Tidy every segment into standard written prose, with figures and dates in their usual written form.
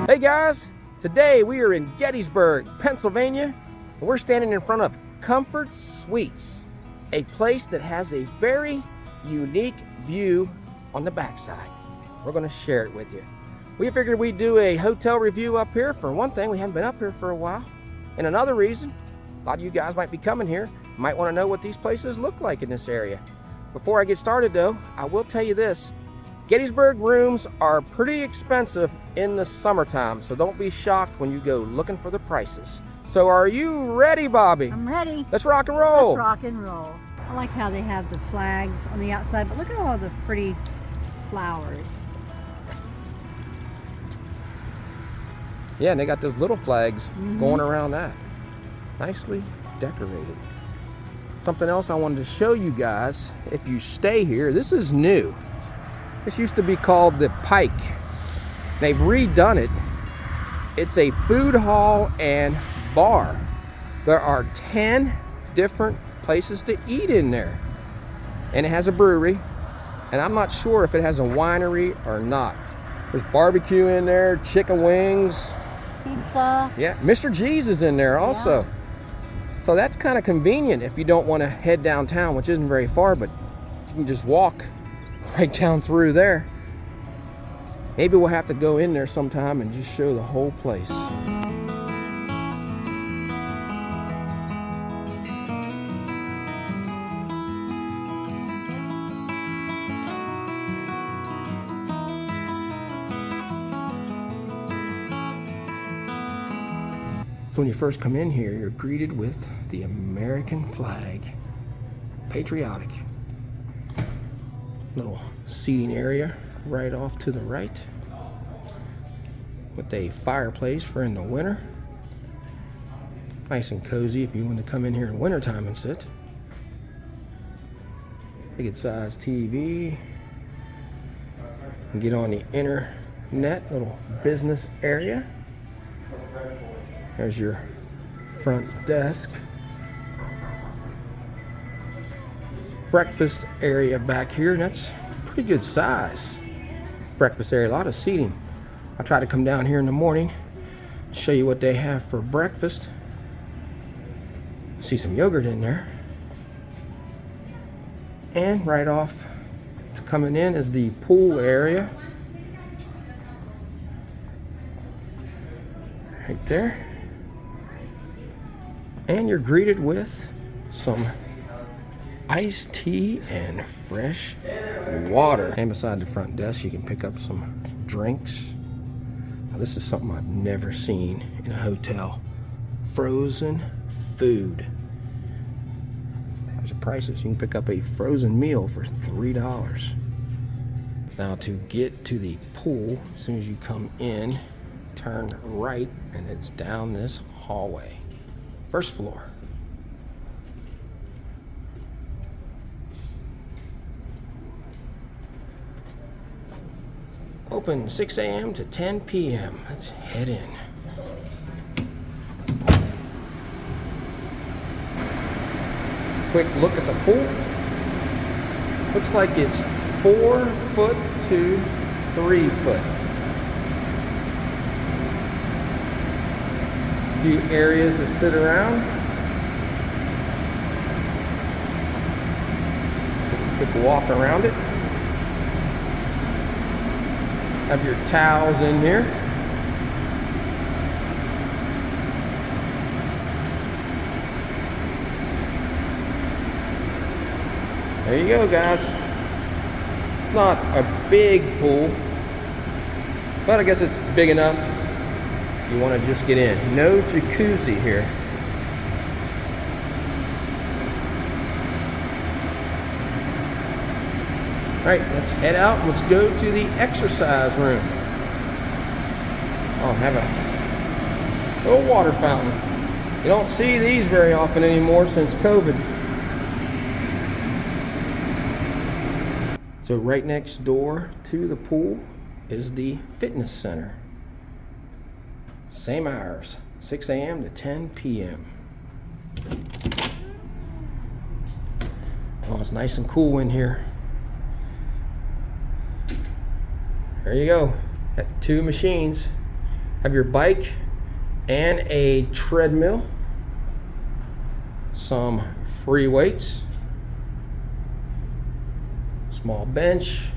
Hey guys, today we are in Gettysburg, Pennsylvania, and we're standing in front of Comfort Suites, a place that has a very unique view on the backside. We're going to share it with you. We figured we'd do a hotel review up here. For one thing, we haven't been up here for a while. And another reason, a lot of you guys might be coming here, might want to know what these places look like in this area. Before I get started though, I will tell you this. Gettysburg rooms are pretty expensive in the summertime, so don't be shocked when you go looking for the prices. So are you ready, Bobby? I'm ready. Let's rock and roll. Let's rock and roll. I like how they have the flags on the outside, but look at all the pretty flowers. Yeah, and they got those little flags going around that. Nicely decorated. Something else I wanted to show you guys, if you stay here, this is new. This used to be called the Pike. They've redone it. It's a food hall and bar. There are 10 different places to eat in there. And it has a brewery. And I'm not sure if it has a winery or not. There's barbecue in there, chicken wings. Pizza. Yeah, Mr. G's is in there also. Yeah. So that's kind of convenient if you don't want to head downtown, which isn't very far, but you can just walk right down through there. Maybe we'll have to go in there sometime and just show the whole place. So when you first come in here, you're greeted with the American flag. Patriotic. Little seating area right off to the right with a fireplace for in the winter. Nice and cozy if you want to come in here in wintertime and sit. Big size TV. And get on the internet, little business area. There's your front desk. Breakfast area back here, and that's pretty good size. Breakfast area, a lot of seating. I try to come down here in the morning, show you what they have for breakfast. See some yogurt in there. And right off to coming in is the pool area. Right there. And you're greeted with some iced tea and fresh water. And beside the front desk, you can pick up some drinks. Now, this is something I've never seen in a hotel. Frozen food. There's the prices. You can pick up a frozen meal for $3. Now to get to the pool, as soon as you come in, turn right and it's down this hallway. First floor. Open 6 a.m. to 10 p.m. Let's head in. Quick look at the pool. Looks like it's 4 foot to 3 foot. A few areas to sit around. Just take a quick walk around it. Have your towels in here. There you go, guys. It's not a big pool, but I guess it's big enough. You want to just get in. No jacuzzi here. All right, let's head out. Let's go to the exercise room. Oh, have a little water fountain. You don't see these very often anymore since COVID. So right next door to the pool is the fitness center. Same hours, 6 a.m. to 10 p.m. Oh, it's nice and cool in here. There you go. Got 2 machines. Have your bike and a treadmill, some free weights, small bench,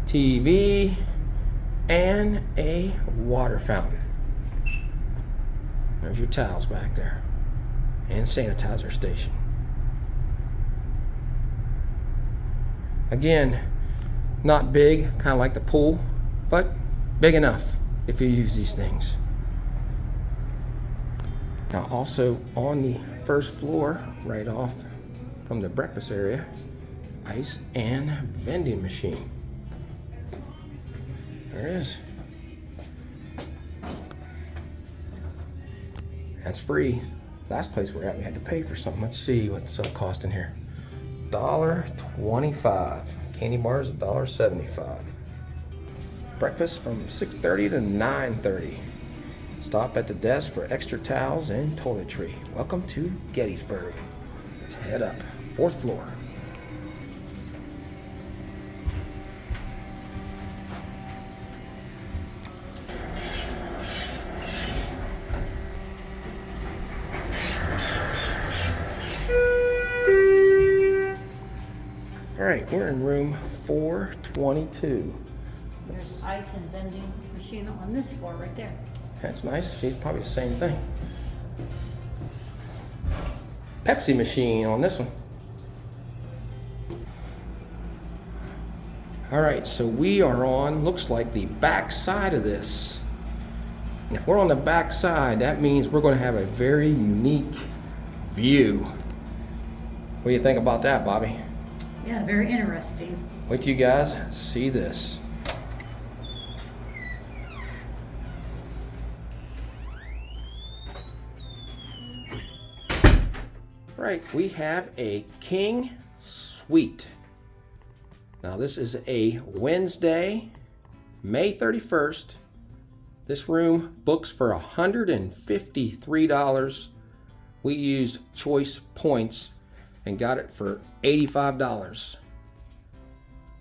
TV, and a water fountain. There's your towels back there, and sanitizer station. Again, not big, kind of like the pool, but big enough if you use these things. Now also on the first floor, right off from the breakfast area, ice and vending machine. There it is. That's free. Last place we're at, we had to pay for something. Let's see what stuff cost in here. $1.25. Candy bars, $1.75. Breakfast from 6:30 to 9:30. Stop at the desk for extra towels and toiletry. Welcome to Gettysburg. Let's head up. 4th floor. All right, we're in room 422. There's ice and vending machine on this floor right there. That's nice. She's probably the same thing. Pepsi machine on this one. All right, so we are on, looks like the back side of this. And if we're on the back side, that means we're going to have a very unique view. What do you think about that, Bobby? Yeah, very interesting. Wait till you guys see this. Right, we have a king suite. Now this is a Wednesday, May 31st. This room books for $153. We used choice points and got it for $85.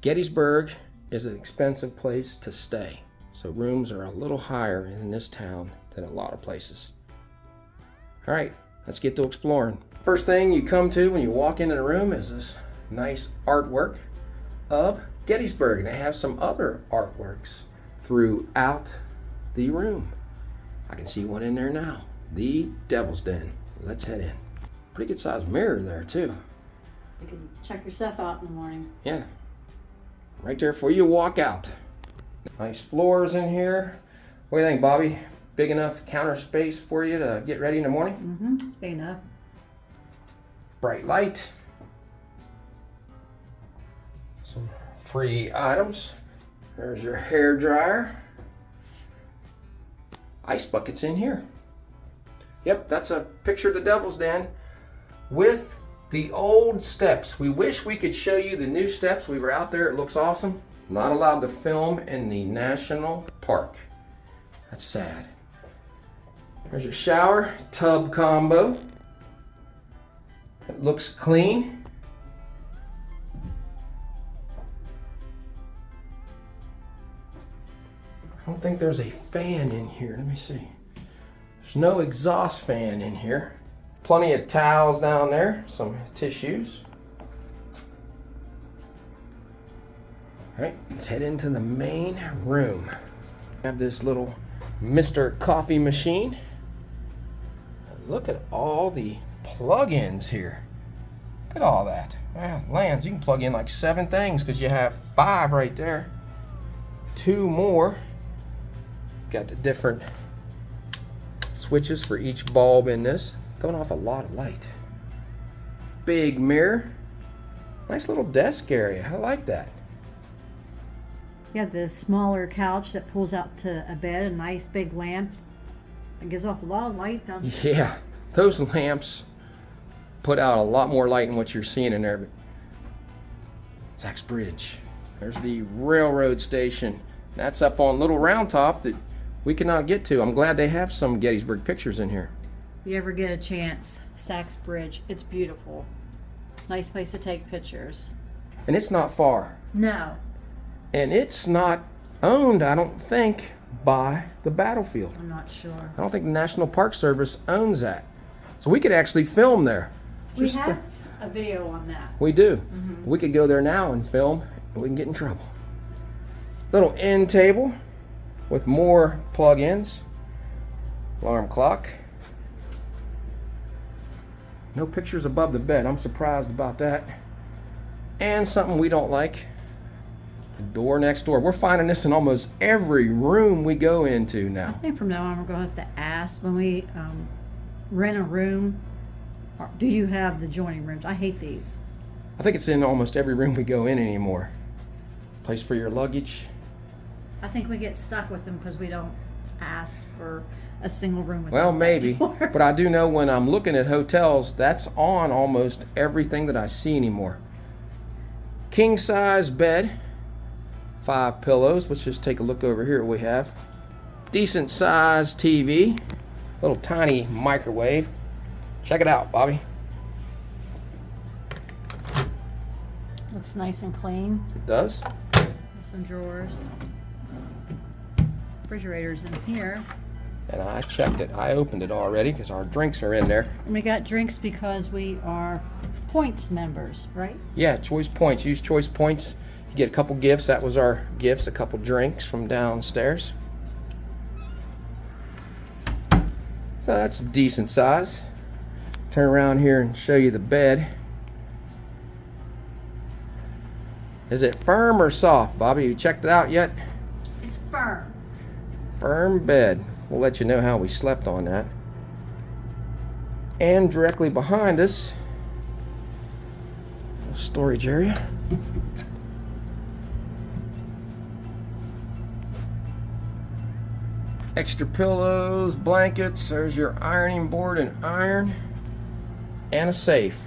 Gettysburg is an expensive place to stay, so rooms are a little higher in this town than a lot of places. All right, let's get to exploring. First thing you come to when you walk into the room is this nice artwork of Gettysburg, and they have some other artworks throughout the room. I can see one in there now, the Devil's Den. Let's head in. Pretty good sized mirror there too. You can check yourself out in the morning. Yeah, right there before you walk out. Nice floors in here. What do you think, Bobby? Big enough counter space for you to get ready in the morning? Mm-hmm, it's big enough. Bright light. Some free items. There's your hair dryer. Ice buckets in here. Yep, that's a picture of the Devil's Den with the old steps. We wish we could show you the new steps. We were out there, it looks awesome. Not allowed to film in the national park. That's sad. There's your shower, tub combo. It looks clean. I don't think there's a fan in here. Let me see. There's no exhaust fan in here. Plenty of towels down there, some tissues. All right, let's head into the main room. Have this little Mr. Coffee machine. Look at all the plug-ins here. Look at all that. Wow, lands, you can plug in like 7 things because you have 5 right there. 2 more. Got the different switches for each bulb in this. Going off a lot of light. Big mirror. Nice little desk area. I like that. You have the smaller couch that pulls out to a bed, a nice big lamp. It gives off a lot of light though. Yeah, those lamps put out a lot more light than what you're seeing in there. Zach's Bridge. There's the railroad station. That's up on Little Round Top that we cannot get to. I'm glad they have some Gettysburg pictures in here. If you ever get a chance, Saxe Bridge, it's beautiful. Nice place to take pictures. And it's not far. No. And it's not owned, I don't think, by the battlefield. I'm not sure. I don't think the National Park Service owns that. So we could actually film there. We have a video on that. We do. We could go there now and film, and we can get in trouble. Little end table with more plug-ins. Alarm clock. No pictures above the bed. I'm surprised about that. And something we don't like. The door next door. We're finding this in almost every room we go into I now. think from now on we're going to have to ask when we rent a room, do you have the joining rooms? I hate these. I think it's in almost every room we go in anymore. Place for your luggage. I think we get stuck with them because we don't ask for a single room with Well, that maybe. door. But I do know when I'm looking at hotels, that's on almost everything that I see anymore. King size bed. 5 pillows. Let's just take a look over here what we have. Decent size TV. Little tiny microwave. Check it out, Bobby. Looks nice and clean. It does. There's some drawers. Refrigerator's in here. And I checked it. I opened it already because our drinks are in there. And we got drinks because we are points members, right? Yeah, choice points. Use choice points. You get a couple gifts. That was our gifts. A couple drinks from downstairs. So that's a decent size. Turn around here and show you the bed. Is it firm or soft, Bobby? You checked it out yet? It's firm. Firm bed. We'll let you know how we slept on that. And directly behind us, a storage area. Extra pillows, blankets. There's your ironing board and iron. And a safe.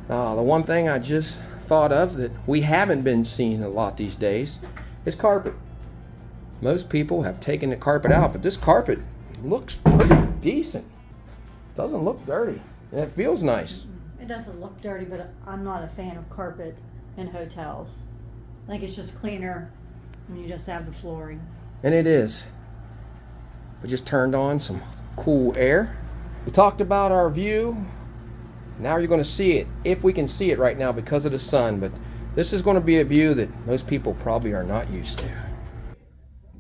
The one thing I just thought of that we haven't been seeing a lot these days is carpet. Most people have taken the carpet out, but this carpet looks pretty decent. Doesn't look dirty, and it feels nice. It doesn't look dirty, but I'm not a fan of carpet in hotels. I think it's just cleaner when you just have the flooring. And it is. We just turned on some cool air. We talked about our view. Now you're going to see it, if we can see it right now because of the sun, but this is going to be a view that most people probably are not used to.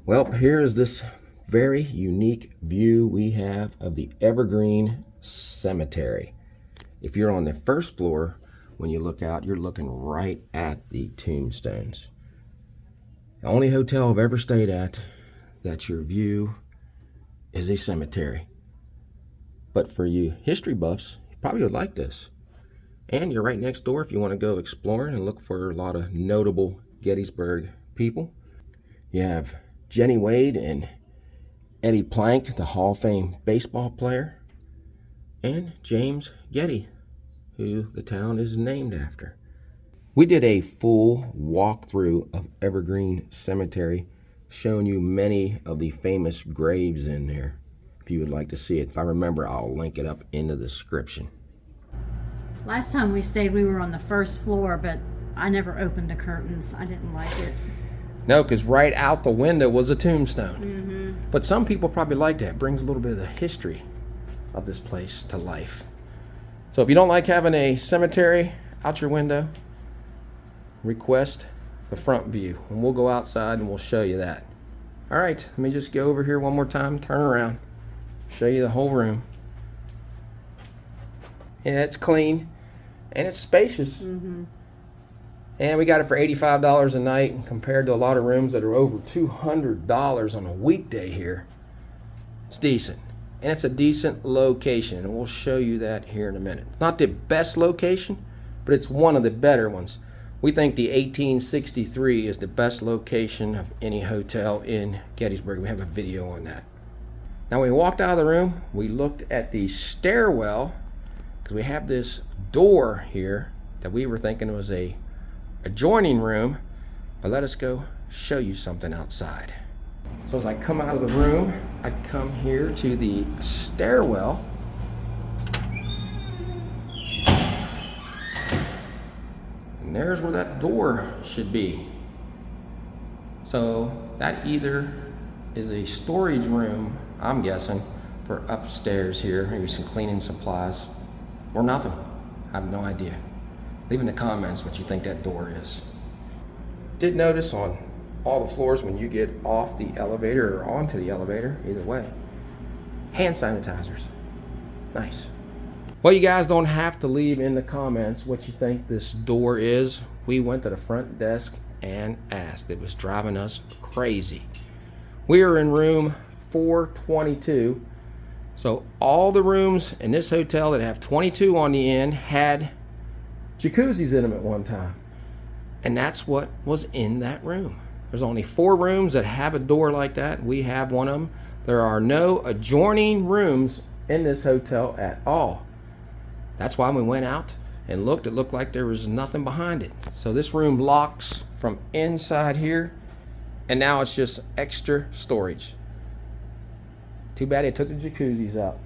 Well, here is this very unique view we have of the Evergreen Cemetery. If you're on the first floor, when you look out, you're looking right at the tombstones. The only hotel I've ever stayed at that your view is a cemetery. But for you history buffs, you probably would like this. And you're right next door if you want to go exploring and look for a lot of notable Gettysburg people. You have Jenny Wade and Eddie Plank, the Hall of Fame baseball player, and James Getty, who the town is named after. We did a full walkthrough of Evergreen Cemetery, showing you many of the famous graves in there. If you would like to see it, if I remember, I'll link it up in the description. Last time we stayed, we were on the first floor, but I never opened the curtains. I didn't like it. No, because right out the window was a tombstone. But some people probably like that. It brings a little bit of the history of this place to life. So if you don't like having a cemetery out your window, request the front view. And we'll go outside and we'll show you that. All right, let me just go over here one more time, turn around, show you the whole room. Yeah, it's clean and it's spacious. And we got it for $85 a night compared to a lot of rooms that are over $200 on a weekday here. It's decent. And it's a decent location, and we'll show you that here in a minute. Not the best location, but it's one of the better ones. We think the 1863 is the best location of any hotel in Gettysburg. We have a video on that. Now, when we walked out of the room, we looked at the stairwell, because we have this door here that we were thinking was a adjoining room, but let us go show you something outside. So as I come out of the room, I come here to the stairwell. And there's where that door should be. So that either is a storage room, I'm guessing, for upstairs here. Maybe some cleaning supplies or nothing. I have no idea. Leave in the comments what you think that door is. Did notice on all the floors when you get off the elevator or onto the elevator, either way, hand sanitizers. Nice. Well, you guys don't have to leave in the comments what you think this door is. We went to the front desk and asked. It was driving us crazy. We are in room 422. So all the rooms in this hotel that have 22 on the end had jacuzzis in them at one time. And that's what was in that room. There's only 4 rooms that have a door like that. We have one of them. There are no adjoining rooms in this hotel at all. That's why we went out and looked. It looked like there was nothing behind it. So this room locks from inside here, and now it's just extra storage. Too bad they took the jacuzzis out.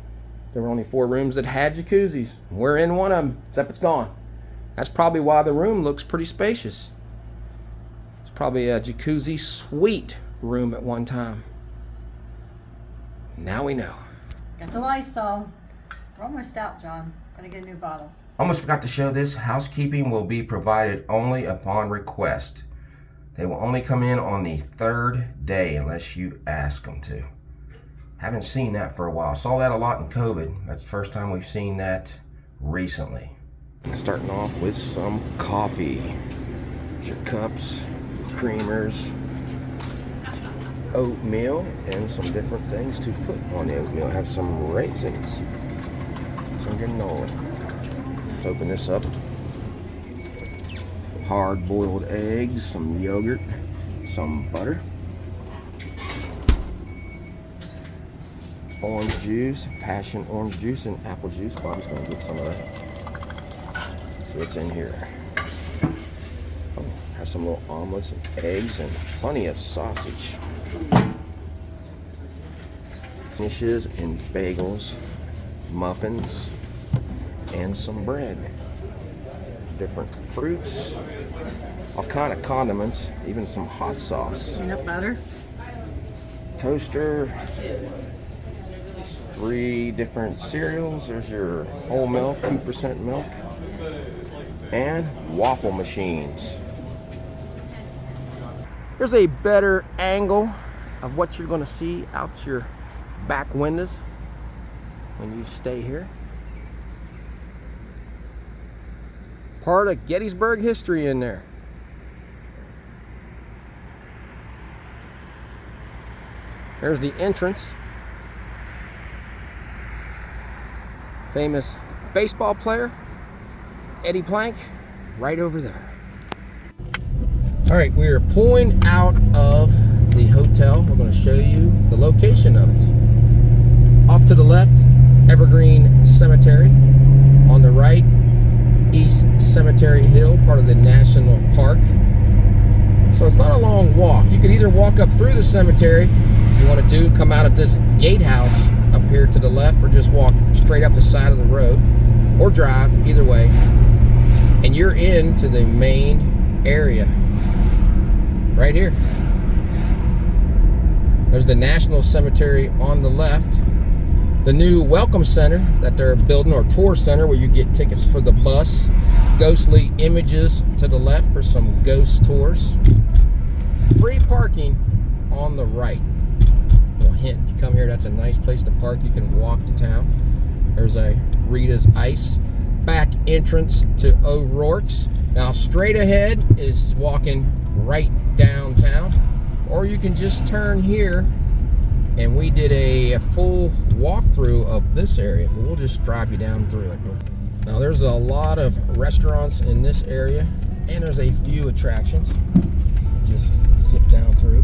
There were only 4 rooms that had jacuzzis. We're in one of them, except it's gone. That's probably why the room looks pretty spacious. It's probably a jacuzzi suite room at one time. Now we know. Got the Lysol. We're almost out, John. Gotta get a new bottle. Almost forgot to show this. Housekeeping will be provided only upon request. They will only come in on the 3rd day unless you ask them to. Haven't seen that for a while. Saw that a lot in COVID. That's the first time we've seen that recently. Starting off with some coffee. Here's your cups, creamers, oatmeal, and some different things to put on the oatmeal. Have some raisins, some granola. Let's open this up. Hard-boiled eggs, some yogurt, some butter, orange juice, passion orange juice, and apple juice. Bob's gonna get some of that. See what's in here. Oh, have some little omelets and eggs and plenty of sausage. Dishes and bagels, muffins, and some bread. Different fruits, all kind of condiments, even some hot sauce. Peanut butter. Toaster, 3 different cereals. There's your whole milk, 2% milk, and waffle machines. There's a better angle of what you're going to see out your back windows when you stay here. Part of Gettysburg history in there. There's the entrance. Famous baseball player, Eddie Plank, right over there. All right, we are pulling out of the hotel. We're going to show you the location of it. Off to the left, Evergreen Cemetery. On the right, East Cemetery Hill, part of the National Park. So it's not a long walk. You could either walk up through the cemetery if you wanted to, come out of this gatehouse up here to the left, or just walk straight up the side of the road, or drive, either way. And you're into the main area right here. There's the National Cemetery on the left. The new Welcome Center that they're building, or tour center, where you get tickets for the bus. Ghostly images to the left for some ghost tours. Free parking on the right. Little hint, if you come here, that's a nice place to park. You can walk to town. There's a Rita's Ice back entrance to O'Rourke's. Now straight ahead is walking right downtown, or you can just turn here. And we did a full walkthrough of this area. We'll just drive you down through it. Now there's a lot of restaurants in this area, and there's a few attractions. Just zip down through.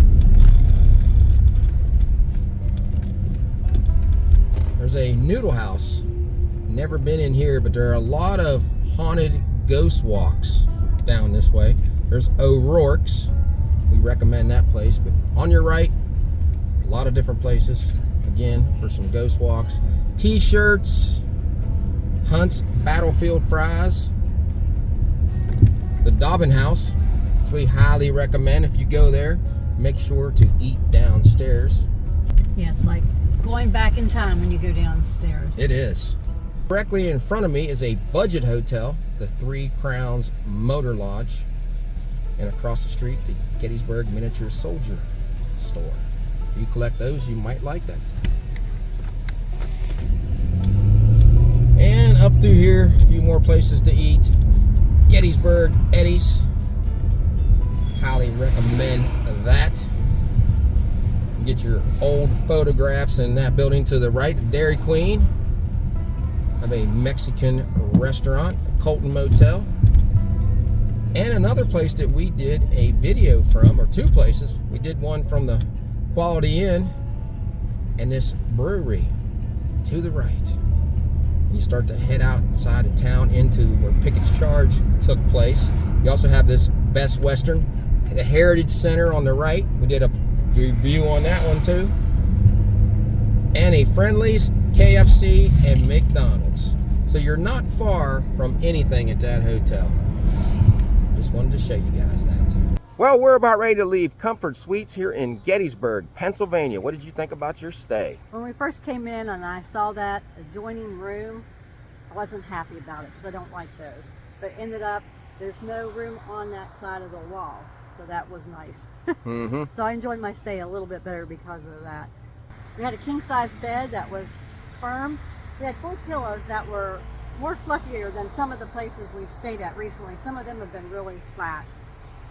There's a noodle house. Never been in here, but there are a lot of haunted ghost walks down this way. There's O'Rourke's. We recommend that place. But on your right, a lot of different places, again, for some ghost walks. T-shirts, Hunt's Battlefield Fries, the Dobbin House, which we highly recommend. If you go there, make sure to eat downstairs. Yeah, it's like going back in time when you go downstairs. It is. Directly in front of me is a budget hotel, the Three Crowns Motor Lodge. And across the street, the Gettysburg Miniature Soldier Store. If you collect those, you might like that. And up through here, a few more places to eat. Gettysburg Eddie's. Highly recommend that. Get your old photographs in that building to the right. Dairy Queen. Have a Mexican restaurant, Colton Motel. And another place that we did a video from, or two places. We did one from the Quality Inn and this brewery to the right. And you start to head outside of town into where Pickett's Charge took place. You also have this Best Western, the Heritage Center on the right. We did a review on that one too. And a Friendly's, KFC, and McDonald's. So you're not far from anything at that hotel. Just wanted to show you guys that. Well, we're about ready to leave Comfort Suites here in Gettysburg, Pennsylvania. What did you think about your stay? When we first came in and I saw that adjoining room, I wasn't happy about it because I don't like those. But ended up, there's no room on that side of the wall. So that was nice. So I enjoyed my stay a little bit better because of that. We had a king-size bed that was firm. We had 4 pillows that were more fluffier than some of the places we've stayed at recently. Some of them have been really flat.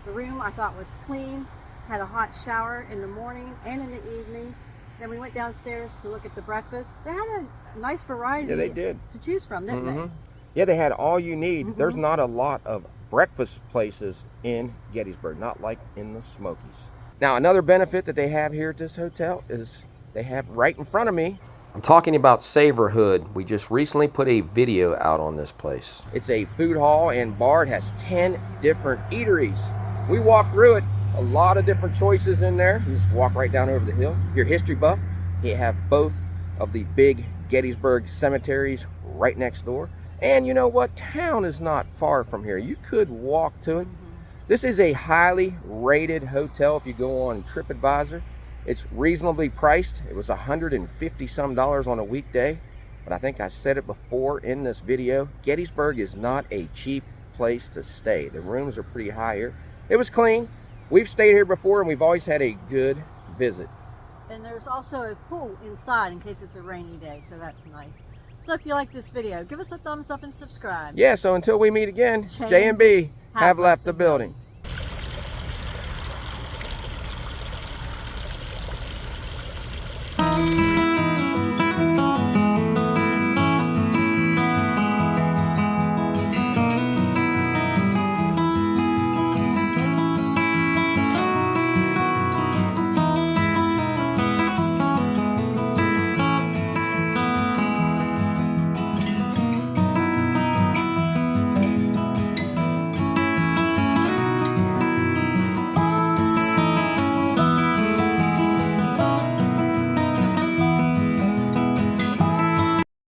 The room I thought was clean, had a hot shower in the morning and in the evening. Then we went downstairs to look at the breakfast. They had a nice variety to choose from, didn't they? Yeah, they had all you need. There's not a lot of breakfast places in Gettysburg, not like in the Smokies. Now, another benefit that they have here at this hotel is they have right in front of me, I'm talking about Savorhood. We just recently put a video out on this place. It's a food hall and bar. It has 10 different eateries. We walked through it, a lot of different choices in there. You just walk right down over the hill. If you're a history buff, you have both of the big Gettysburg cemeteries right next door. And you know what? Town is not far from here. You could walk to it. This is a highly rated hotel if you go on TripAdvisor. It's reasonably priced. It was $150 some on a weekday, but I think I said it before in this video. Gettysburg is not a cheap place to stay. The rooms are pretty high here. It was clean. We've stayed here before and we've always had a good visit. And there's also a pool inside in case it's a rainy day, so that's nice. So if you like this video, give us a thumbs up and subscribe. Yeah, so until we meet again, J&B have left the building.